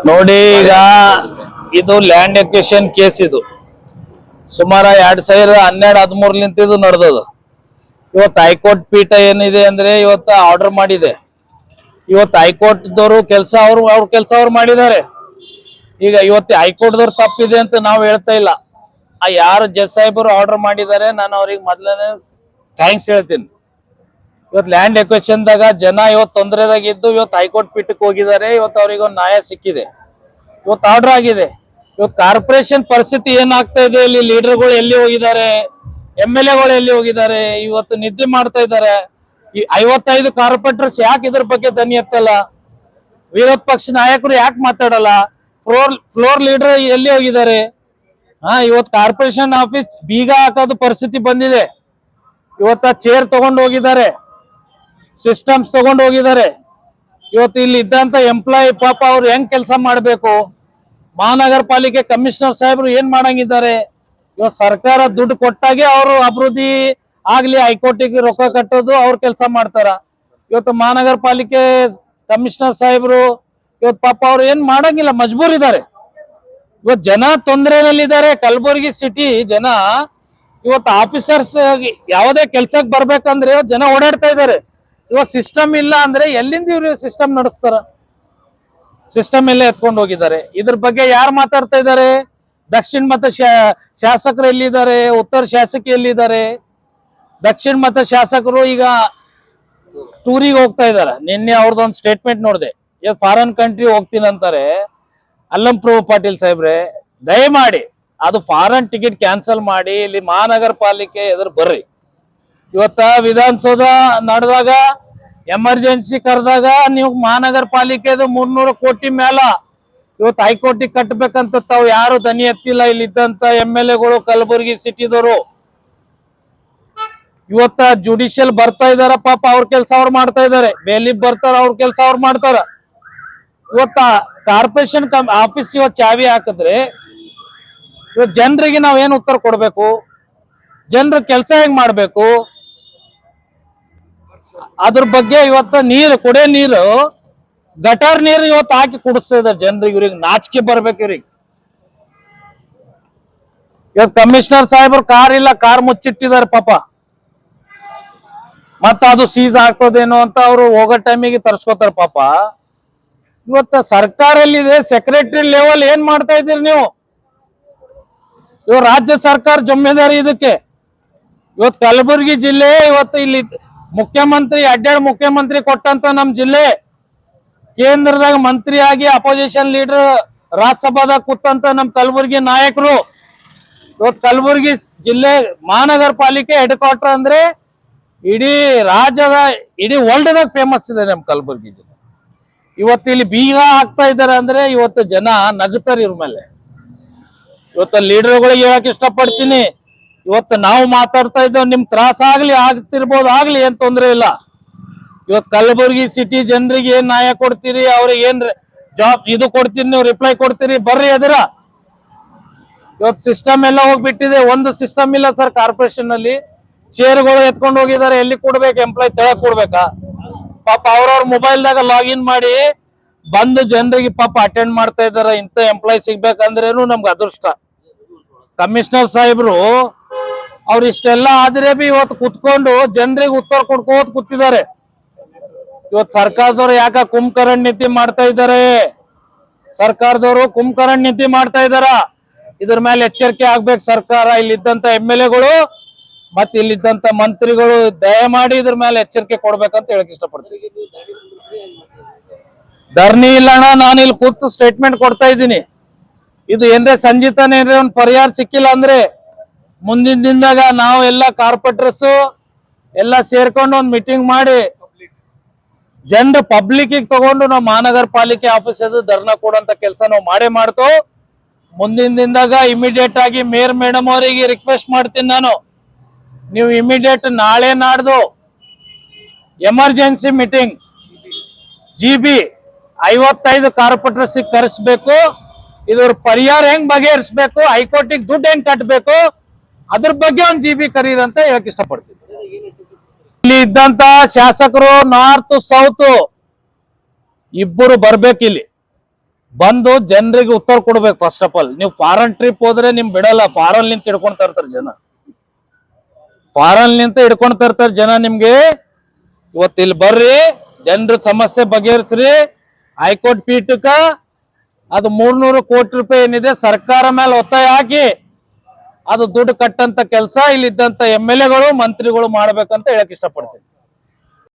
ನೋಡಿ, ಈಗ ಇದು ಲ್ಯಾಂಡ್ ಎಕ್ವಿಷನ್ ಕೇಸ್. ಇದು ಸುಮಾರು 2012-13 ಇದು ನಡೆದದು. ಇವತ್ತು ಹೈಕೋರ್ಟ್ ಪೀಠ ಏನಿದೆ ಅಂದ್ರೆ ಇವತ್ತು ಆರ್ಡರ್ ಮಾಡಿದೆ. ಇವತ್ತು ಹೈಕೋರ್ಟ್ ದವರು ಅವ್ರ ಕೆಲಸ ಅವ್ರು ಮಾಡಿದ್ದಾರೆ. ಈಗ ಇವತ್ತು ಹೈಕೋರ್ಟ್ ದವ್ರು ತಪ್ಪಿದೆ ಅಂತ ನಾವು ಹೇಳ್ತಾ ಇಲ್ಲ. ಯಾರು ಜಜ್ ಸಾಹೇಬರು ಆರ್ಡರ್ ಮಾಡಿದ್ದಾರೆ, ನಾನು ಅವ್ರಿಗೆ ಮೊದ್ಲನೇ ಥ್ಯಾಂಕ್ಸ್ ಹೇಳ್ತೀನಿ. ಇವತ್ತು ಲ್ಯಾಂಡ್ ಎಕ್ವಿಷನ್ದಾಗ ಜನ ಇವತ್ತು ತೊಂದರೆದಾಗ ಇದ್ದು ಇವತ್ತು ಹೈಕೋರ್ಟ್ ಪೀಠಕ್ಕೆ ಹೋಗಿದ್ದಾರೆ. ಇವತ್ತು ಅವ್ರಿಗೆ ಒಂದು ನ್ಯಾಯ ಸಿಕ್ಕಿದೆ, ಇವತ್ತು ಆರ್ಡರ್ ಆಗಿದೆ. ಇವತ್ತು ಕಾರ್ಪೊರೇಷನ್ ಪರಿಸ್ಥಿತಿ ಏನಾಗ್ತಾ ಇದೆ, ಇಲ್ಲಿ ಲೀಡರ್ಗಳು ಎಲ್ಲಿ ಹೋಗಿದ್ದಾರೆ, MLA ಗಳು ಎಲ್ಲಿ ಹೋಗಿದ್ದಾರೆ, ಇವತ್ತು ನಿದ್ದೆ ಮಾಡ್ತಾ ಇದ್ದಾರೆ. ಈ 55 ಕಾರ್ಪೊರೇಟರ್ಸ್ ಯಾಕೆ ಇದ್ರ ಬಗ್ಗೆ ದನಿ ಎತ್ತಲ್ಲ? ವಿರೋಧ ಪಕ್ಷ ನಾಯಕರು ಯಾಕೆ ಮಾತಾಡಲ್ಲ? ಫ್ಲೋರ್ ಲೀಡರ್ ಎಲ್ಲಿ ಹೋಗಿದ್ದಾರೆ? ಇವತ್ತು ಕಾರ್ಪೊರೇಷನ್ ಆಫೀಸ್ ಬೀಗ ಹಾಕೋದು ಪರಿಸ್ಥಿತಿ ಬಂದಿದೆ. ಇವತ್ತ ಚೇರ್ ತಗೊಂಡು ಹೋಗಿದ್ದಾರೆ, ಸಿಸ್ಟಮ್ಸ್ ತಗೊಂಡು ಹೋಗಿದ್ದಾರೆ. ಇವತ್ತು ಇಲ್ಲಿ ಇದ್ದಂತ ಎಂಪ್ಲಾಯಿ ಪಾಪ ಅವ್ರು ಹೆಂಗ್ ಕೆಲಸ ಮಾಡ್ಬೇಕು? ಮಹಾನಗರ ಪಾಲಿಕೆ ಕಮಿಷನರ್ ಸಾಹೇಬ್ರು ಏನ್ ಮಾಡಂಗಿದ್ದಾರೆ? ಇವತ್ತು ಸರ್ಕಾರ ದುಡ್ಡು ಕೊಟ್ಟಾಗೆ ಅವರು ಅಭಿವೃದ್ಧಿ ಆಗ್ಲಿ, ಹೈಕೋರ್ಟಿಗೆ ರೊಕ್ಕ ಕಟ್ಟೋದು ಅವ್ರ ಕೆಲಸ ಮಾಡ್ತಾರ. ಇವತ್ತು ಮಹಾನಗರ ಪಾಲಿಕೆ ಕಮಿಷನರ್ ಸಾಹೇಬ್ರು ಇವತ್ತು ಪಾಪ ಅವ್ರು ಏನ್ ಮಾಡಂಗಿಲ್ಲ, ಮಜಬೂರ್ ಇದ್ದಾರೆ. ಇವತ್ತು ಜನ ತೊಂದರೆನಲ್ಲಿದ್ದಾರೆ. ಕಲಬುರಗಿ ಸಿಟಿ ಜನ ಇವತ್ತು ಆಫೀಸರ್ಸ್ ಯಾವುದೇ ಕೆಲ್ಸಕ್ಕೆ ಬರ್ಬೇಕಂದ್ರೆ ಇವತ್ತು ಜನ ಓಡಾಡ್ತಾ ಇದ್ದಾರೆ. ಇವತ್ತು ಸಿಸ್ಟಮ್ ಇಲ್ಲ ಅಂದ್ರೆ ಎಲ್ಲಿಂದ ಇವ್ರು ಸಿಸ್ಟಮ್ ನಡೆಸ್ತಾರ? ಸಿಸ್ಟಮ್ ಎಲ್ಲ ಎತ್ಕೊಂಡು ಹೋಗಿದ್ದಾರೆ. ಇದ್ರ ಬಗ್ಗೆ ಯಾರು ಮಾತಾಡ್ತಾ ಇದ್ದಾರೆ? ದಕ್ಷಿಣ ಮತ ಶಾಸಕರು ಎಲ್ಲಿದ್ದಾರೆ? ಉತ್ತರ ಶಾಸಕಿ ಎಲ್ಲಿದ್ದಾರೆ? ದಕ್ಷಿಣ ಮತ ಶಾಸಕರು ಈಗ ಟೂರಿಗೆ ಹೋಗ್ತಾ ಇದಾರೆ. ನಿನ್ನೆ ಅವ್ರದ್ದೊಂದು ಸ್ಟೇಟ್ಮೆಂಟ್ ನೋಡಿದೆ, ಫಾರಿನ್ ಕಂಟ್ರಿ ಹೋಗ್ತೀನಿ ಅಂತಾರೆ. ಅಲ್ಲಂ ಪ್ರಭು ಪಾಟೀಲ್ ಸಾಹೇಬ್ರೆ, ದಯಮಾಡಿ ಅದು ಫಾರಿನ್ ಟಿಕೆಟ್ ಕ್ಯಾನ್ಸಲ್ ಮಾಡಿ ಇಲ್ಲಿ ಮಹಾನಗರ ಪಾಲಿಕೆ ಎದುರು ಬರ್ರಿ. ಇವತ್ತ ವಿಧಾನಸೌಧ ನಡೆದಾಗ ಎಮರ್ಜೆನ್ಸಿ ಕರೆದಾಗ ನೀವು ಮಹಾನಗರ ಪಾಲಿಕೆದು 300 ಕೋಟಿ ಮೇಲ ಇವತ್ತು ಹೈಕೋರ್ಟಿಗೆ ಕಟ್ಟಬೇಕಂತ ತಾವು ಯಾರು ದನಿ ಎತ್ತಿಲ್ಲ. ಇಲ್ಲಿದ್ದಂತ MLA ಗಳು ಕಲಬುರಗಿ ಸಿಟಿದವರು ಇವತ್ತ ಜುಡಿಷಿಯಲ್ ಬರ್ತಾ ಇದಾರ, ಪಾಪ ಅವ್ರ ಕೆಲಸ ಅವ್ರು ಮಾಡ್ತಾ ಇದಾರೆ. ಬೇಲಿಪ್ ಬರ್ತಾರ, ಅವ್ರ ಕೆಲಸ ಅವ್ರು ಮಾಡ್ತಾರ. ಇವತ್ತ ಕಾರ್ಪೊರೇಷನ್ ಆಫೀಸ್ ಇವತ್ತು ಚಾವಿ ಹಾಕಿದ್ರೆ ಇವತ್ತು ಜನರಿಗೆ ನಾವ್ ಏನ್ ಉತ್ತರ ಕೊಡ್ಬೇಕು? ಜನರ ಕೆಲಸ ಹೆಂಗ್ ಮಾಡ್ಬೇಕು? ಅದ್ರ ಬಗ್ಗೆ ಇವತ್ತು ನೀರು, ಕುಡಿಯೋ ನೀರು, ಗಟಾರ್ ನೀರು ಇವತ್ತು ಹಾಕಿ ಕುಡಿಸ್ತಾ ಇದಾರೆ ಜನರಿಗೆ. ಇವ್ರಿಗೆ ನಾಚಿಕೆ ಬರ್ಬೇಕು ಇವ್ರಿಗೆ. ಇವತ್ತು ಕಮಿಷನರ್ ಸಾಹೇಬ್ರು ಕಾರ್ ಇಲ್ಲ, ಕಾರ್ ಮುಚ್ಚಿಟ್ಟಿದ್ದಾರೆ ಪಾಪ. ಮತ್ತ ಅದು ಸೀಸ್ ಆಗ್ತದೇನೋ ಅಂತ ಅವ್ರು ಹೋಗೋ ಟೈಮಿಗೆ ತರ್ಸ್ಕೊತಾರ ಪಾಪ. ಇವತ್ತು ಸರ್ಕಾರ ಎಲ್ಲಿದೆ? ಸೆಕ್ರೆಟರಿ ಲೆವೆಲ್ ಏನ್ ಮಾಡ್ತಾ ಇದ್ದೀರಿ ನೀವು? ಇವ್ ರಾಜ್ಯ ಸರ್ಕಾರ ಜವಾಬ್ದಾರಿ ಇದಕ್ಕೆ. ಇವತ್ತು ಕಲಬುರಗಿ ಜಿಲ್ಲೆ ಇವತ್ತು ಇಲ್ಲಿ ಮುಖ್ಯಮಂತ್ರಿ ಮುಖ್ಯಮಂತ್ರಿ ಕೊಟ್ಟಂತ ನಮ್ ಜಿಲ್ಲೆ, ಕೇಂದ್ರದಾಗ ಮಂತ್ರಿ ಆಗಿ ಅಪೋಸಿಷನ್ ಲೀಡರ್ ರಾಜ್ಯಸಭಾದಾಗ ಕೂತಂತ ನಮ್ ಕಲಬುರಗಿ ನಾಯಕರು. ಇವತ್ತು ಕಲಬುರಗಿ ಜಿಲ್ಲೆ ಮಹಾನಗರ ಪಾಲಿಕೆ ಹೆಡ್ ಕ್ವಾರ್ಟರ್ ಅಂದ್ರೆ ಇಡೀ ರಾಜ್ಯದ, ಇಡೀ ವರ್ಲ್ಡ್ದಾಗ ಫೇಮಸ್ ಇದೆ ನಮ್ ಕಲಬುರಗಿ ಜಿಲ್ಲೆ. ಇವತ್ತು ಇಲ್ಲಿ ಬೀಗ ಹಾಕ್ತಾ ಇದ್ದಾರೆ ಅಂದ್ರೆ ಇವತ್ತು ಜನ ನಗುತ್ತಾರೆ ಇವ್ರ ಮೇಲೆ. ಇವತ್ತು ಲೀಡರ್ಗಳಿಗೆ ಹೇಳಕ್ ಇಷ್ಟಪಡ್ತೀನಿ, ಇವತ್ತು ನಾವು ಮಾತಾಡ್ತಾ ಇದ್ದೇವೆ, ನಿಮ್ ತ್ರಾಸ ಆಗ್ತಿರ್ಬೋದು, ಆಗ್ಲಿ, ಏನ್ ತೊಂದ್ರೆ ಇಲ್ಲ. ಇವತ್ತು ಕಲಬುರಗಿ ಸಿಟಿ ಜನರಿಗೆ ಏನ್ ನ್ಯಾಯ ಕೊಡ್ತೀರಿ, ಅವ್ರಿಗೆ ಏನ್ ಜಾಬ್ ಇದು ಕೊಡ್ತೀರಿ, ನೀವು ರಿಪ್ಲೈ ಕೊಡ್ತೀರಿ, ಬರ್ರಿ ಎದುರ. ಇವತ್ತು ಸಿಸ್ಟಮ್ ಎಲ್ಲ ಹೋಗ್ಬಿಟ್ಟಿದೆ, ಒಂದು ಸಿಸ್ಟಮ್ ಇಲ್ಲ ಸರ್. ಕಾರ್ಪೊರೇಷನ್ ಅಲ್ಲಿ ಚೇರ್ಗಳು ಎತ್ಕೊಂಡು ಹೋಗಿದ್ದಾರೆ. ಎಲ್ಲಿ ಕೊಡ್ಬೇಕು? ಎಂಪ್ಲಾಯ್ ತೆಳಗ್ ಕೊಡ್ಬೇಕಾ? ಪಾಪ ಅವ್ರವ್ರ ಮೊಬೈಲ್ದಾಗ ಲಾಗಿನ್ ಮಾಡಿ ಬಂದು ಜನರಿಗೆ ಪಾಪ ಅಟೆಂಡ್ ಮಾಡ್ತಾ ಇದಾರೆ. ಇಂಥ ಎಂಪ್ಲಾಯ್ ಸಿಗ್ಬೇಕಂದ್ರೇನು ನಮ್ಗೆ ಅದೃಷ್ಟ. ಕಮಿಷನರ್ ಸಾಹೇಬ್ರು ಅವ್ರು ಇಷ್ಟೆಲ್ಲ ಆದ್ರೆ ಬಿ ಇವತ್ತು ಕುತ್ಕೊಂಡು ಜನರಿಗೆ ಉತ್ತರ ಕೊಡ್ಕೋತ ಕೂತಿದ್ದಾರೆ. ಇವತ್ತು ಸರ್ಕಾರದವ್ರು ಯಾಕ ಕುಂಭಕರ್ಣ ನೀತಿ ಮಾಡ್ತಾ ಇದ್ದಾರೆ? ಸರ್ಕಾರದವರು ಕುಂಭಕರ್ಣ ನೀತಿ ಮಾಡ್ತಾ ಇದಾರ. ಇದ್ರ ಮೇಲೆ ಎಚ್ಚರಿಕೆ ಆಗ್ಬೇಕು ಸರ್ಕಾರ. ಇಲ್ಲಿದ್ದಂತ MLA ಗಳು ಮತ್ತೆ ಇಲ್ಲಿದ್ದಂತ ಮಂತ್ರಿಗಳು ದಯಮಾಡಿ ಇದ್ರ ಮೇಲೆ ಎಚ್ಚರಿಕೆ ಕೊಡ್ಬೇಕಂತ ಹೇಳಕ್ ಇಷ್ಟಪಡ್ತೀನಿ. ಧರಣಿ ಇಲ್ಲಣ್ಣ, ನಾನು ಇಲ್ಲಿ ಕೂತು ಸ್ಟೇಟ್ಮೆಂಟ್ ಕೊಡ್ತಾ ಇದ್ದೀನಿ. ಇದು ಏನ್ರೆ ಸಂಜಿತಾನೆ ಒಂದು ಪರಿಹಾರ ಸಿಕ್ಕಿಲ್ಲ ಅಂದ್ರೆ ಮುಂದಿನ ದಿನದಾಗ ನಾವು ಎಲ್ಲ ಕಾರ್ಪೊರೇಟರ್ಸ್ ಎಲ್ಲ ಸೇರ್ಕೊಂಡು ಒಂದು ಮೀಟಿಂಗ್ ಮಾಡಿ ಜನರು ಪಬ್ಲಿಕ್ ತಗೊಂಡು ನಾವು ಮಹಾನಗರ ಪಾಲಿಕೆ ಆಫೀಸ್ ಧರ್ನಾ ಕೊಡುವಂತ ಕೆಲಸ ನಾವು ಮಾಡೇ ಮಾಡ್ತೋ. ಮುಂದಿನ ದಿನದಾಗ ಇಮಿಡಿಯೇಟ್ ಆಗಿ ಮೇಯರ್ ಮೇಡಮ್ ಅವರಿಗೆ ರಿಕ್ವೆಸ್ಟ್ ಮಾಡ್ತೀನಿ ನಾನು, ನೀವು ಇಮಿಡಿಯೇಟ್ ನಾಳೆ ನಾಡ್ದು ಎಮರ್ಜೆನ್ಸಿ ಮೀಟಿಂಗ್ GB 55 ಕಾರ್ಪೊರೇಟರ್ಸ್ ಕರೆಸ್ಬೇಕು. ಇದ್ರ ಪರಿಹಾರ ಹೆಂಗ್ ಬಗೆಹರಿಸಬೇಕು, ಹೈಕೋರ್ಟಿಗೆ ದುಡ್ಡು ಹೆಂಗ್ ಕಟ್ಟಬೇಕು, ಅದ್ರ ಬಗ್ಗೆ ಒಂದು GB ಕರೀರಿ ಅಂತ ಹೇಳಕ್ ಇಷ್ಟಪಡ್ತೀನಿ. ಇಲ್ಲಿ ಇದ್ದಂತ ಶಾಸಕರು ನಾರ್ತ್ ಸೌತ್ ಇಬ್ಬರು ಬರ್ಬೇಕಿಲ್ಲಿ. ಬಂದು ಜನರಿಗೆ ಉತ್ತರ ಕೊಡ್ಬೇಕು. ಫಸ್ಟ್ ಆಫ್ ಆಲ್ ನೀವು ಫಾರಿನ್ ಟ್ರಿಪ್ ಹೋದ್ರೆ ನಿಮ್ ಬಿಡಲ್ಲ, ಫಾರಿನ್ ನಿಂತ ಹಿಡ್ಕೊಂಡ್ ತರ್ತಾರೆ ಜನ, ಫಾರಿನ್ ನಿಂತ ಹಿಡ್ಕೊಂಡ್ ತರ್ತಾರೆ ಜನ. ನಿಮ್ಗೆ ಇವತ್ತು ಇಲ್ಲಿ ಬರ್ರಿ, ಜನರ ಸಮಸ್ಯೆ ಬಗೆಹರಿಸ್ರಿ. ಹೈಕೋರ್ಟ್ ಪೀಠಕ್ಕ ಅದು 300 ಕೋಟಿ ರೂಪಾಯಿ ಏನಿದೆ ಸರ್ಕಾರ ಮೇಲೆ ಒತ್ತಾಯ ಹಾಕಿ ಅದು ದುಡ್ಡು ಕಟ್ಟಂತ ಕೆಲಸ ಇಲ್ಲಿದ್ದಂತ MLA ಗಳು ಮಂತ್ರಿಗಳು ಮಾಡ್ಬೇಕಂತ ಹೇಳಕ್ ಇಷ್ಟಪಡ್ತೀನಿ.